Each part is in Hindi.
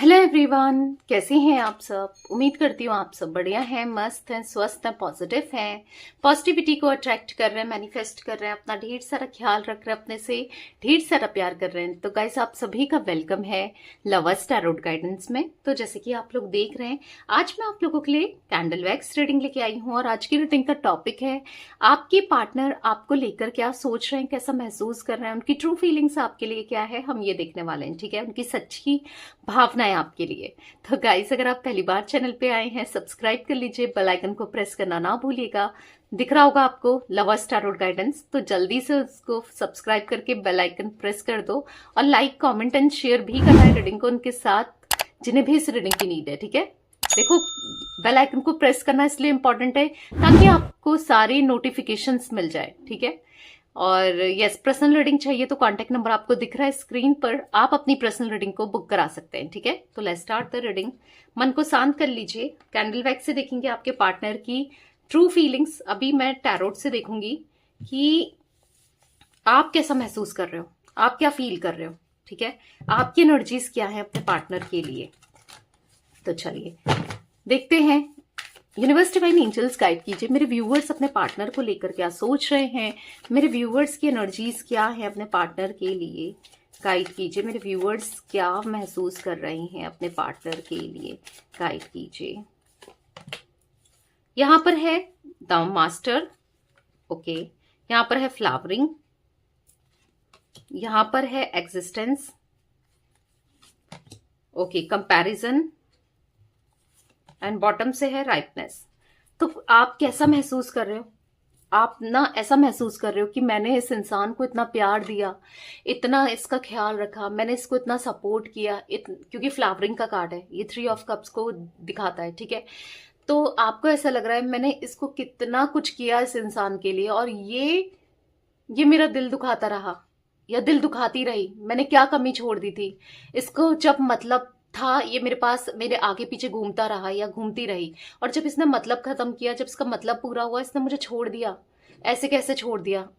हेलो एवरीवन, कैसे हैं आप सब। उम्मीद करती हूँ आप सब बढ़िया हैं, मस्त हैं, स्वस्थ हैं, पॉजिटिव हैं, पॉजिटिविटी को अट्रैक्ट कर रहे हैं, मैनिफेस्ट कर रहे हैं, अपना ढेर सारा ख्याल रख रहे हैं, अपने से ढेर सारा प्यार कर रहे हैं। तो गाइस, आप सभी का वेलकम है लवर्स टैरोट गाइडेंस में। तो जैसे कि आप लोग देख रहे हैं, आज मैं आप लोगों के लिए कैंडल वैक्स रीडिंग लेके आई हूँ और आज की रीडिंग का टॉपिक है आपके पार्टनर आपको लेकर क्या सोच रहे हैं, कैसा महसूस कर रहे हैं, उनकी ट्रू फीलिंग्स आपके लिए क्या है, हम ये देखने वाले हैं। ठीक है, उनकी सच्ची भावनाएं आपके लिए। तो गाइस, अगर आप पहली बार चैनल पे आए हैं, सब्सक्राइब कर लीजिए, बेल आइकन को प्रेस करना ना भूलिएगा। दिख रहा होगा आपको लवर्स टैरोट गाइडेंस, तो जल्दी से उसको सब्सक्राइब करके बेल आइकन प्रेस कर दो और लाइक, कमेंट एंड शेयर भी करना है रीडिंग को उनके साथ जिन्हें भी इस रीडिंग की नीड है। ठीक है, देखो, बेल आइकन को प्रेस करना इसलिए इंपॉर्टेंट है ताकि आपको सारी नोटिफिकेशंस मिल जाए। ठीक है, और यस, पर्सनल रीडिंग चाहिए तो कांटेक्ट नंबर आपको दिख रहा है स्क्रीन पर, आप अपनी पर्सनल रीडिंग को बुक करा सकते हैं। ठीक है, तो लेट्स स्टार्ट द रीडिंग। मन को शांत कर लीजिए। कैंडल वैक्स से देखेंगे आपके पार्टनर की ट्रू फीलिंग्स। अभी मैं टैरोट से देखूंगी कि आप कैसा महसूस कर रहे हो, आप क्या फील कर रहे हो। ठीक है, आपकी एनर्जीज क्या है अपने पार्टनर के लिए। तो चलिए देखते हैं। यूनिवर्स डिवाइन एंजल्स गाइड कीजिए, मेरे व्यूअर्स अपने पार्टनर को लेकर क्या सोच रहे हैं, मेरे व्यूअर्स की एनर्जीज क्या है अपने पार्टनर के लिए। गाइड कीजिए, मेरे व्यूअर्स क्या महसूस कर रहे हैं अपने पार्टनर के लिए। गाइड कीजिए। यहां पर है द मास्टर, ओके। यहां पर है फ्लावरिंग, यहां पर है existence, okay, comparison and bottom से है राइटनेस। तो आप कैसा महसूस कर रहे हो। आप ना ऐसा महसूस कर रहे हो कि मैंने इस इंसान को इतना प्यार दिया, इतना इसका ख्याल रखा, मैंने इसको इतना सपोर्ट किया, क्योंकि फ्लावरिंग का कार्ड है, ये 3 ऑफ कप्स को दिखाता है। ठीक है, तो आपको ऐसा लग रहा है मैंने इसको कितना कुछ किया इस इंसान के लिए और ये मेरा दिल दुखाता रहा या दिल दुखाती रही, मैंने क्या कमी छोड़ दी थी। इसको जब मतलब था ये मेरे पास, मेरे आगे पीछे घूमता रहा या घूमती रही, और जब इसने मतलब खत्म किया, जब इसका मतलब पूरा हुआ, इसने मुझे छोड़ दिया। ऐसे कैसे छोड़ दिया।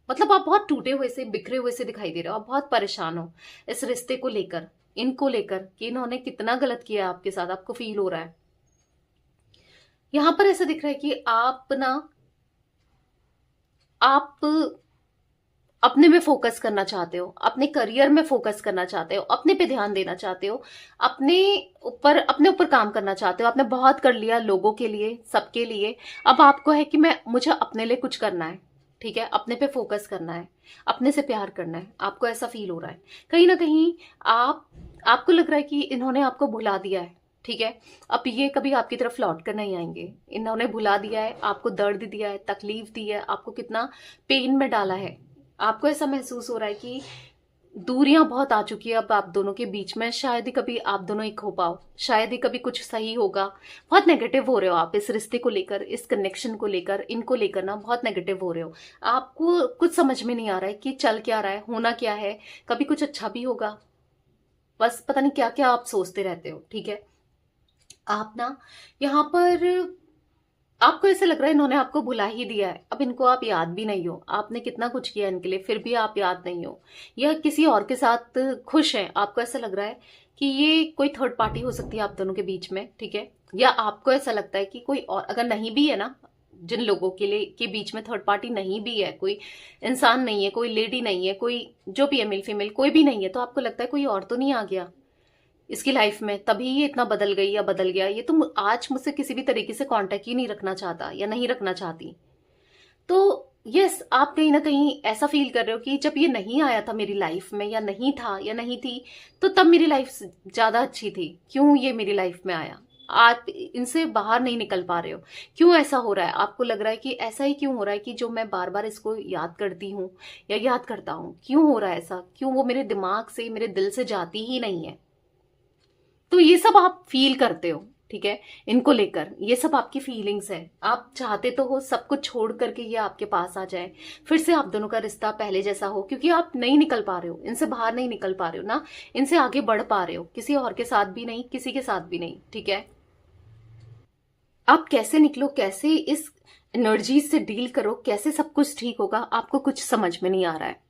मतलब आप बहुत टूटे हुए से, बिखरे हुए से दिखाई दे रहे हो, आप बहुत परेशान हो इस रिश्ते को लेकर, इनको लेकर कि इन्होंने कितना गलत किया आपके साथ, आपको फील हो रहा है। यहां पर ऐसा दिख रहा है कि आप अपने में फोकस करना चाहते हो, अपने करियर में फोकस करना चाहते हो, अपने पे ध्यान देना चाहते हो, अपने ऊपर काम करना चाहते हो। आपने बहुत कर लिया लोगों के लिए, सबके लिए। अब आपको है कि मुझे अपने लिए कुछ करना है। ठीक है, अपने पे फोकस करना है, अपने से प्यार करना है। आपको ऐसा फील हो रहा है कहीं ना कहीं। आपको लग रहा है कि इन्होंने आपको भुला दिया है। ठीक है, अब ये कभी आपकी तरफ लौट कर नहीं आएंगे। इन्होंने भुला दिया है, आपको दर्द दिया है, तकलीफ दी है, आपको कितना पेन में डाला है। आपको ऐसा महसूस हो रहा है कि दूरियां बहुत आ चुकी है अब आप दोनों के बीच में। शायद ही कभी आप दोनों एक हो पाओ, शायद ही कभी कुछ सही होगा। बहुत नेगेटिव हो रहे हो आप इस रिश्ते को लेकर, इस कनेक्शन को लेकर, इनको लेकर ना बहुत नेगेटिव हो रहे हो। आपको कुछ समझ में नहीं आ रहा है कि चल क्या रहा है, होना क्या है, कभी कुछ अच्छा भी होगा। बस पता नहीं क्या क्या आप सोचते रहते हो। ठीक है, आप ना यहाँ पर, आपको ऐसा लग रहा है इन्होंने आपको भुला ही दिया है। अब इनको आप याद भी नहीं हो, आपने कितना कुछ किया इनके लिए, फिर भी आप याद नहीं हो, या किसी और के साथ खुश हैं। आपको ऐसा लग रहा है कि ये कोई थर्ड पार्टी हो सकती है आप दोनों के बीच में। ठीक है, या आपको ऐसा लगता है कि कोई और, अगर नहीं भी है ना, जिन लोगों के लिए के बीच में थर्ड पार्टी नहीं भी है, कोई इंसान नहीं है, कोई लेडी नहीं है, कोई जो भी है, मेल फीमेल कोई भी नहीं है, तो आपको लगता है कोई और तो नहीं आ गया इसकी लाइफ में, तभी ये इतना बदल गई या बदल गया। ये तो आज मुझसे किसी भी तरीके से कांटेक्ट ही नहीं रखना चाहता या नहीं रखना चाहती। तो यस, आप कहीं ना कहीं ऐसा फील कर रहे हो कि जब ये नहीं आया था मेरी लाइफ में, या नहीं था या नहीं थी, तो तब मेरी लाइफ ज्यादा अच्छी थी। क्यों ये मेरी लाइफ में आया। आप इनसे बाहर नहीं निकल पा रहे हो। क्यों ऐसा हो रहा है। आपको लग रहा है कि ऐसा ही क्यों हो रहा है कि जो मैं बार बार इसको याद करती हूँ या याद करता हूँ, क्यों हो रहा है ऐसा, क्यों वो मेरे दिमाग से, मेरे दिल से जाती ही नहीं है। तो ये सब आप फील करते हो। ठीक है, इनको लेकर ये सब आपकी फीलिंग्स है। आप चाहते तो हो सब कुछ छोड़ करके ये आपके पास आ जाए, फिर से आप दोनों का रिश्ता पहले जैसा हो, क्योंकि आप नहीं निकल पा रहे हो, इनसे बाहर नहीं निकल पा रहे हो ना, इनसे आगे बढ़ पा रहे हो, किसी और के साथ भी नहीं, किसी के साथ भी नहीं। ठीक है, आप कैसे निकलो, कैसे इस एनर्जी से डील करो, कैसे सब कुछ ठीक होगा, आपको कुछ समझ में नहीं आ रहा है।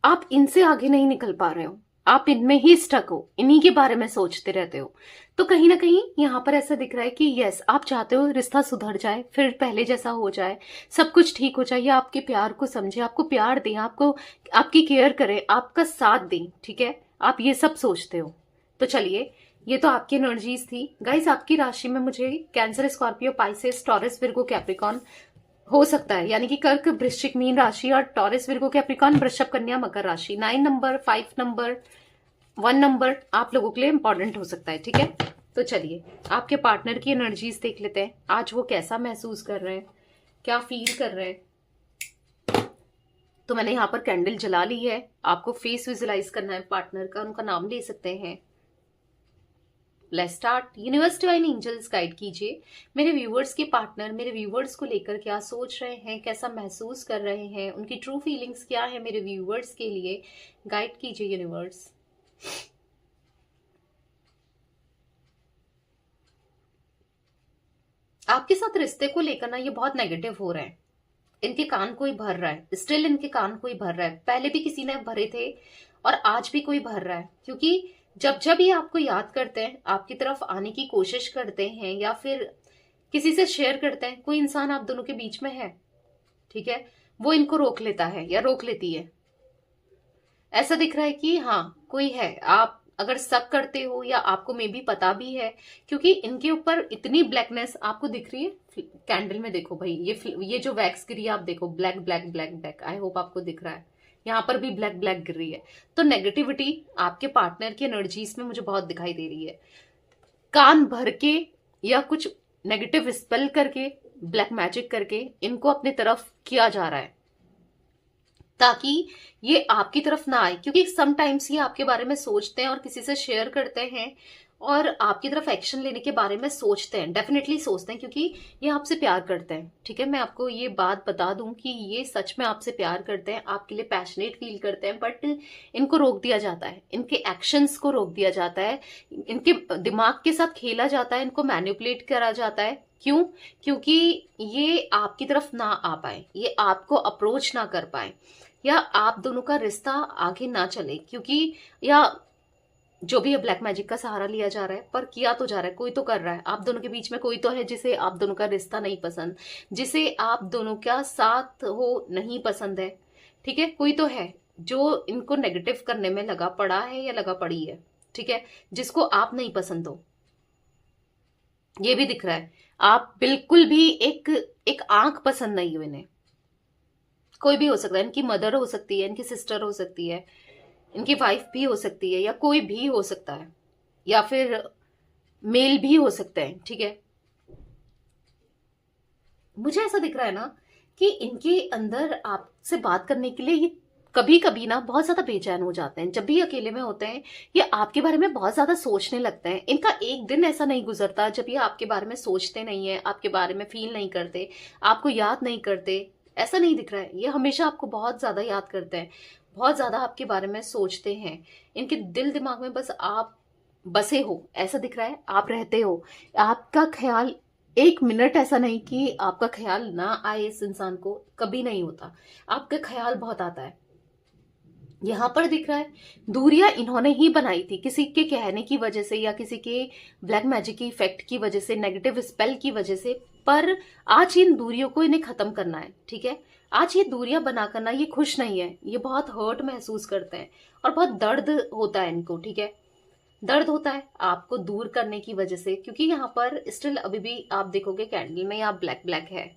आप इनसे आगे नहीं निकल पा रहे हो। आप इनमें ही स्टक हो, इन्हीं के बारे में सोचते रहते हो। तो कहीं ना कहीं यहाँ पर ऐसा दिख रहा है कि यस, आप चाहते हो रिश्ता सुधर जाए, फिर पहले जैसा हो जाए, सब कुछ ठीक हो जाए, या आपके प्यार को समझे, आपको प्यार दें, आपको आपकी केयर करें, आपका साथ दें, ठीक है, आप ये सब सोचते हो। तो चलिए, ये तो आपकी एनर्जीज थी गाइस। आपकी राशि में मुझे cancer, Scorpio, Pisces, taurus, Virgo, Capricorn हो सकता है, यानी कि कर्क, वृश्चिक, मीन राशि और टॉरस, विर्गो, कैप्रिकॉन, वृषभ, कन्या, मकर राशि। 9 नंबर, 5 नंबर, 1 नंबर आप लोगों के लिए इंपॉर्टेंट हो सकता है, ठीक है। तो चलिए, आपके पार्टनर की एनर्जीज देख लेते हैं, आज वो कैसा महसूस कर रहे हैं, क्या फील कर रहे हैं। तो मैंने यहाँ पर कैंडल जला ली है, आपको फेस विजुलाइज करना है पार्टनर का, उनका नाम ले सकते हैं। Let's start. Universe divine angels guide कीजिए मेरे व्यूवर्स के पार्टनर मेरे व्यूवर्स को लेकर क्या सोच रहे हैं, कैसा महसूस कर रहे हैं, उनकी ट्रू फीलिंग्स क्या है मेरे व्यूवर्स के लिए। गाइड कीजिए यूनिवर्स। आपके साथ रिश्ते को लेकर ना ये बहुत नेगेटिव हो रहा है, इनके कान कोई भर रहा है, स्टिल इनके कान कोई भर रहा है। पहले भी किसी ने भरे थे और आज भी कोई भर रहा है, क्योंकि जब जब ये आपको याद करते हैं, आपकी तरफ आने की कोशिश करते हैं, या फिर किसी से शेयर करते हैं, कोई इंसान आप दोनों के बीच में है, ठीक है, वो इनको रोक लेता है या रोक लेती है। ऐसा दिख रहा है कि हाँ, कोई है। आप अगर शक करते हो या आपको मे बी पता भी है, क्योंकि इनके ऊपर इतनी ब्लैकनेस आपको दिख रही है कैंडल में। देखो भाई, ये जो वैक्स गिरी है, आप देखो, black black black black. I hope आपको दिख रहा है, यहाँ पर भी ब्लैक ब्लैक गिर रही है। तो नेगेटिविटी आपके पार्टनर की एनर्जीज में मुझे बहुत दिखाई दे रही है। कान भर के या कुछ नेगेटिव स्पेल करके, ब्लैक मैजिक करके इनको अपने तरफ किया जा रहा है, ताकि ये आपकी तरफ ना आए। क्योंकि समटाइम्स ये आपके बारे में सोचते हैं और किसी से शेयर करते हैं और आपकी तरफ एक्शन लेने के बारे में सोचते हैं, डेफिनेटली सोचते हैं, क्योंकि ये आपसे प्यार करते हैं, ठीक है। मैं आपको ये बात बता दूं कि ये सच में आपसे प्यार करते हैं, आपके लिए पैशनेट फील करते हैं, बट इनको रोक दिया जाता है, इनके एक्शंस को रोक दिया जाता है, इनके दिमाग के साथ खेला जाता है, इनको मैनिपुलेट करा जाता है। क्यों? क्योंकि ये आपकी तरफ ना आ पाए, ये आपको अप्रोच ना कर पाए, या आप दोनों का रिश्ता आगे ना चले, क्योंकि या जो भी है ब्लैक मैजिक का सहारा लिया जा रहा है, पर किया तो जा रहा है, कोई तो कर रहा है। आप दोनों के बीच में कोई तो है जिसे आप दोनों का रिश्ता नहीं पसंद, जिसे आप दोनों का साथ हो नहीं पसंद है, ठीक है। कोई तो है जो इनको नेगेटिव करने में लगा पड़ा है या लगा पड़ी है, ठीक है, जिसको आप नहीं पसंद हो। ये भी दिख रहा है, आप बिल्कुल भी एक एक आंख पसंद नहीं हो इन्हें। कोई भी हो सकता है, इनकी मदर हो सकती है, इनकी सिस्टर हो सकती है, इनकी वाइफ भी हो सकती है, या कोई भी हो सकता है, या फिर मेल भी हो सकते हैं, ठीक है। मुझे ऐसा दिख रहा है ना कि इनके अंदर आपसे बात करने के लिए ये कभी कभी ना बहुत ज्यादा बेचैन हो जाते हैं। जब भी अकेले में होते हैं, ये आपके बारे में बहुत ज्यादा सोचने लगते हैं। इनका एक दिन ऐसा नहीं गुजरता जब ये आपके बारे में सोचते नहीं है, आपके बारे में फील नहीं करते, आपको याद नहीं करते। ऐसा नहीं दिख रहा है, ये हमेशा आपको बहुत ज्यादा याद करते हैं, बहुत ज्यादा आपके बारे में सोचते हैं। इनके दिल दिमाग में बस आप बसे हो, ऐसा दिख रहा है, आप रहते हो। आपका ख्याल एक मिनट ऐसा नहीं कि आपका ख्याल ना आए इस इंसान को, कभी नहीं होता, आपका ख्याल बहुत आता है। यहां पर दिख रहा है दूरियां इन्होंने ही बनाई थी, किसी के कहने की वजह से या किसी के ब्लैक मैजिक की इफेक्ट की वजह से, नेगेटिव स्पेल की वजह से। पर आज इन दूरियों को इन्हें खत्म करना है, ठीक है। आज ये दूरियां बना करना, ये खुश नहीं है, ये बहुत हर्ट महसूस करते हैं और बहुत दर्द होता है इनको, ठीक है। दर्द होता है आपको दूर करने की वजह से, क्योंकि यहाँ पर स्टिल अभी भी आप देखोगे कैंडल में यहाँ ब्लैक ब्लैक है,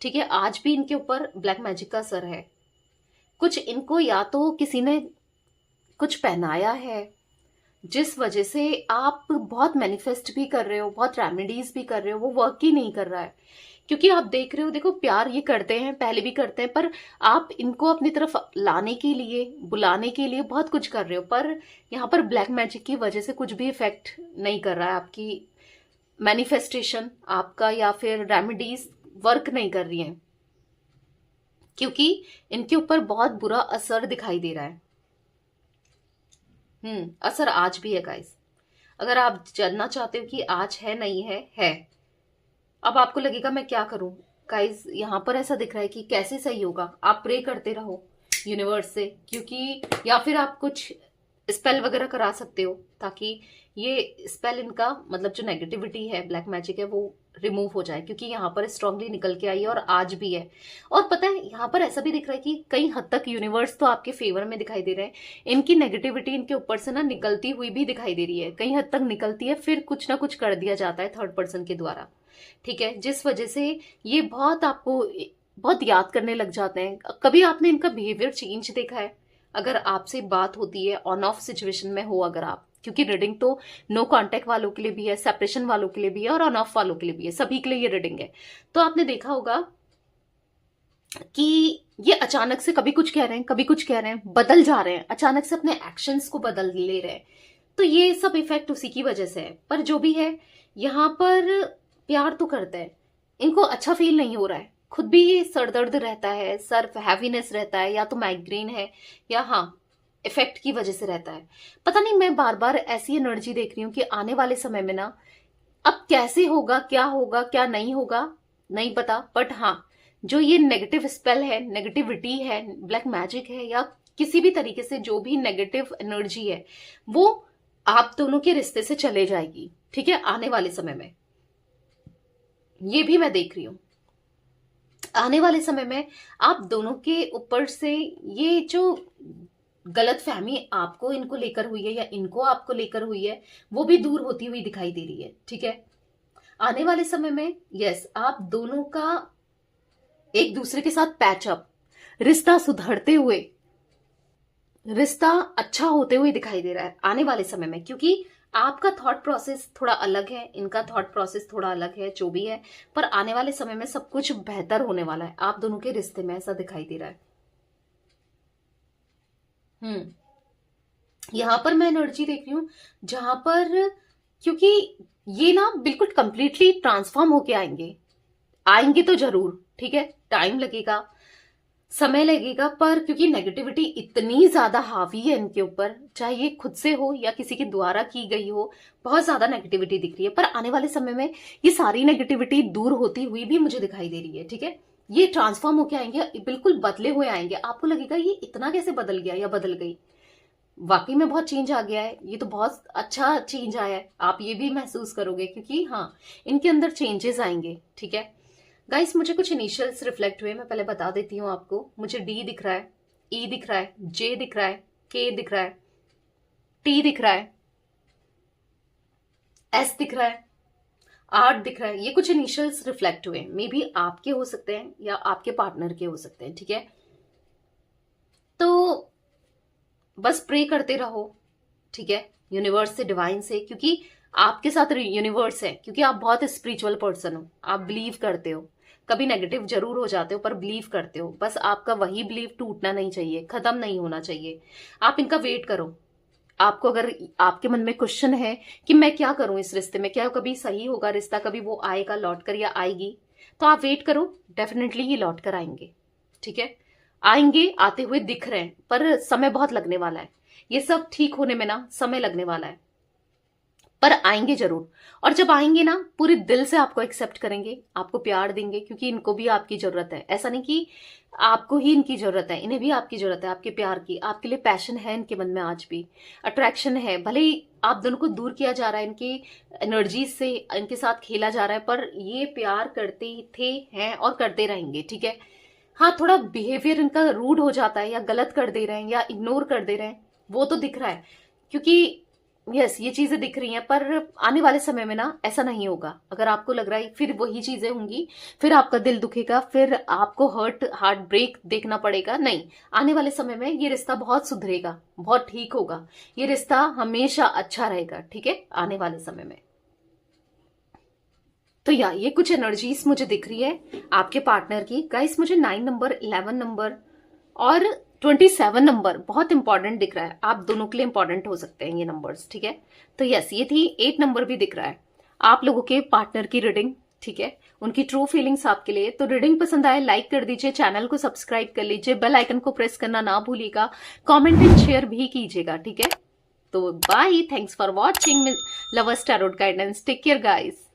ठीक है। आज भी इनके ऊपर ब्लैक मैजिक का असर है। कुछ इनको या तो किसी ने कुछ पहनाया है, जिस वजह से आप बहुत मैनिफेस्ट भी कर रहे हो, बहुत रेमेडीज भी कर रहे हो, वो वर्क ही नहीं कर रहा है। क्योंकि आप देख रहे हो, देखो, प्यार ये करते हैं, पहले भी करते हैं, पर आप इनको अपनी तरफ लाने के लिए, बुलाने के लिए बहुत कुछ कर रहे हो, पर यहाँ पर ब्लैक मैजिक की वजह से कुछ भी इफेक्ट नहीं कर रहा है। आपकी मैनिफेस्टेशन आपका या फिर रेमेडीज वर्क नहीं कर रही हैं, क्योंकि इनके ऊपर बहुत बुरा असर दिखाई दे रहा है। असर आज भी है गाइस। अगर आप जानना चाहते हो कि आज है नहीं है, है। अब आपको लगेगा मैं क्या करूं गाइस, यहाँ पर ऐसा दिख रहा है कि कैसे सही होगा। आप प्रे करते रहो यूनिवर्स से, क्योंकि या फिर आप कुछ स्पेल वगैरह करा सकते हो, ताकि ये स्पेल इनका मतलब जो नेगेटिविटी है, ब्लैक मैजिक है, वो रिमूव हो जाए, क्योंकि यहाँ पर स्ट्रांगली निकल के आई है और आज भी है। और पता है यहाँ पर ऐसा भी दिख रहा है कि कई हद तक यूनिवर्स तो आपके फेवर में दिखाई दे रहे हैं, इनकी नेगेटिविटी इनके ऊपर से ना निकलती हुई भी दिखाई दे रही है, कई हद तक निकलती है, फिर कुछ ना कुछ कर दिया जाता है थर्ड पर्सन के द्वारा, ठीक है, जिस वजह से ये बहुत आपको बहुत याद करने लग जाते हैं। कभी आपने इनका बिहेवियर चेंज देखा है? अगर आपसे बात होती है, ऑन ऑफ सिचुएशन में हो अगर आप, क्योंकि रीडिंग तो नो कांटेक्ट वालों के लिए भी है, सेपरेशन वालों के लिए भी है और ऑन ऑफ वालों के लिए भी है, सभी के लिए ये रीडिंग है। तो आपने देखा होगा कि ये अचानक से कभी कुछ कह रहे हैं, कभी कुछ कह रहे हैं, बदल जा रहे हैं, अचानक से अपने एक्शंस को बदल ले रहे हैं। तो ये सब इफेक्ट उसी की वजह से है। पर जो भी है, यहाँ पर प्यार तो करते हैं, इनको अच्छा फील नहीं हो रहा है, खुद भी ये सर दर्द रहता है, सर हैवीनेस रहता है, या तो माइग्रेन है, या हाँ इफेक्ट की वजह से रहता है। पता नहीं, मैं बार बार ऐसी एनर्जी देख रही हूँ कि आने वाले समय में ना, अब कैसे होगा, क्या नहीं होगा, नहीं पता, बट हाँ, जो ये नेगेटिव स्पेल है, नेगेटिविटी है, ब्लैक मैजिक है, या किसी भी तरीके से जो भी नेगेटिव एनर्जी है, वो आप दोनों के रिश्ते से चले जाएगी, ठीक है, आने वाले समय में। ये भी मैं देख रही हूं, आने वाले समय में आप दोनों के ऊपर से ये जो गलत फहमी आपको इनको लेकर हुई है, या इनको आपको लेकर हुई है, वो भी दूर होती हुई दिखाई दे रही है, ठीक है। आने वाले समय में यस, आप दोनों का एक दूसरे के साथ पैचअप, रिश्ता सुधरते हुए, रिश्ता अच्छा होते हुए दिखाई दे रहा है आने वाले समय में, क्योंकि आपका थॉट प्रोसेस थोड़ा अलग है, इनका थॉट प्रोसेस थोड़ा अलग है, जो भी है, पर आने वाले समय में सब कुछ बेहतर होने वाला है आप दोनों के रिश्ते में, ऐसा दिखाई दे रहा है। यहां पर मैं एनर्जी देख रही हूं जहां पर, क्योंकि ये ना बिल्कुल कंप्लीटली ट्रांसफॉर्म होके आएंगे तो जरूर, ठीक है, टाइम लगेगा, समय लगेगा, पर क्योंकि नेगेटिविटी इतनी ज्यादा हावी है इनके ऊपर, चाहे ये खुद से हो या किसी के द्वारा की गई हो, बहुत ज्यादा नेगेटिविटी दिख रही है। पर आने वाले समय में ये सारी नेगेटिविटी दूर होती हुई भी मुझे दिखाई दे रही है, ठीक है। ये ट्रांसफॉर्म होके आएंगे, बिल्कुल बदले हुए आएंगे, आपको लगेगा ये इतना कैसे बदल गया या बदल गई, वाकई में बहुत चेंज आ गया है, ये तो बहुत अच्छा चेंज आया है, आप ये भी महसूस करोगे, क्योंकि हाँ, इनके अंदर चेंजेस आएंगे, ठीक है। गाइस, मुझे कुछ इनिशियल्स रिफ्लेक्ट हुए, मैं पहले बता देती हूँ आपको। मुझे डी दिख रहा है, ई दिख रहा है, जे दिख रहा है, के दिख रहा है, टी दिख रहा है, एस दिख रहा है, आर दिख रहा है। ये कुछ इनिशियल्स रिफ्लेक्ट हुए, मे बी आपके हो सकते हैं या आपके पार्टनर के हो सकते हैं, ठीक है। तो बस प्रे करते रहो, ठीक है, यूनिवर्स से, डिवाइन से, क्योंकि आपके साथ यूनिवर्स है, क्योंकि आप बहुत स्पिरिचुअल पर्सन हो, आप बिलीव करते हो, कभी नेगेटिव जरूर हो जाते हो पर बिलीव करते हो, बस आपका वही बिलीव टूटना नहीं चाहिए, खत्म नहीं होना चाहिए। आप इनका वेट करो। आपको अगर आपके मन में क्वेश्चन है कि मैं क्या करूं इस रिश्ते में, क्या कभी सही होगा रिश्ता, कभी वो आएगा लौट कर या आएगी, तो आप वेट करो, डेफिनेटली ये लौट कर आएंगे, ठीक है। आएंगे, आते हुए दिख रहे हैं, पर समय बहुत लगने वाला है, ये सब ठीक होने में ना समय लगने वाला है, पर आएंगे जरूर। और जब आएंगे ना, पूरे दिल से आपको एक्सेप्ट करेंगे, आपको प्यार देंगे, क्योंकि इनको भी आपकी जरूरत है, ऐसा नहीं कि आपको ही इनकी जरूरत है, इन्हें भी आपकी जरूरत है, आपके प्यार की, आपके लिए पैशन है इनके मन में, आज भी अट्रैक्शन है, भले ही आप दोनों को दूर किया जा रहा है, इनकी एनर्जी से इनके साथ खेला जा रहा है, पर ये प्यार करते थे, हैं और करते रहेंगे, ठीक है। हाँ, थोड़ा बिहेवियर इनका रूड हो जाता है, या गलत कर दे रहे हैं, या इग्नोर कर दे रहे हैं, वो तो दिख रहा है, क्योंकि यस, ये चीजें दिख रही हैं, पर आने वाले समय में ना ऐसा नहीं होगा। अगर आपको लग रहा है फिर वही चीजें होंगी, फिर आपका दिल दुखेगा, फिर आपको हार्ट ब्रेक देखना पड़ेगा, नहीं, आने वाले समय में ये रिश्ता बहुत सुधरेगा, बहुत ठीक होगा, ये रिश्ता हमेशा अच्छा रहेगा, ठीक है, आने वाले समय में। तो ये कुछ एनर्जीज मुझे दिख रही है आपके पार्टनर की। गाइस, मुझे 9 नंबर, 11 नंबर और 27 नंबर बहुत इंपॉर्टेंट दिख रहा है, आप दोनों के लिए इंपॉर्टेंट हो सकते हैं ये नंबर्स, ठीक है। तो यस, ये थी 8 नंबर भी दिख रहा है आप लोगों के पार्टनर की रीडिंग, ठीक है, उनकी ट्रू फीलिंग्स आपके लिए। तो रीडिंग पसंद आए लाइक कर दीजिए, चैनल को सब्सक्राइब कर लीजिए, बेल आइकन को प्रेस करना ना भूलिएगा, कॉमेंट एंड शेयर भी कीजिएगा, ठीक है। तो bye, thanks for watching lovers tarot guidance, take care guys.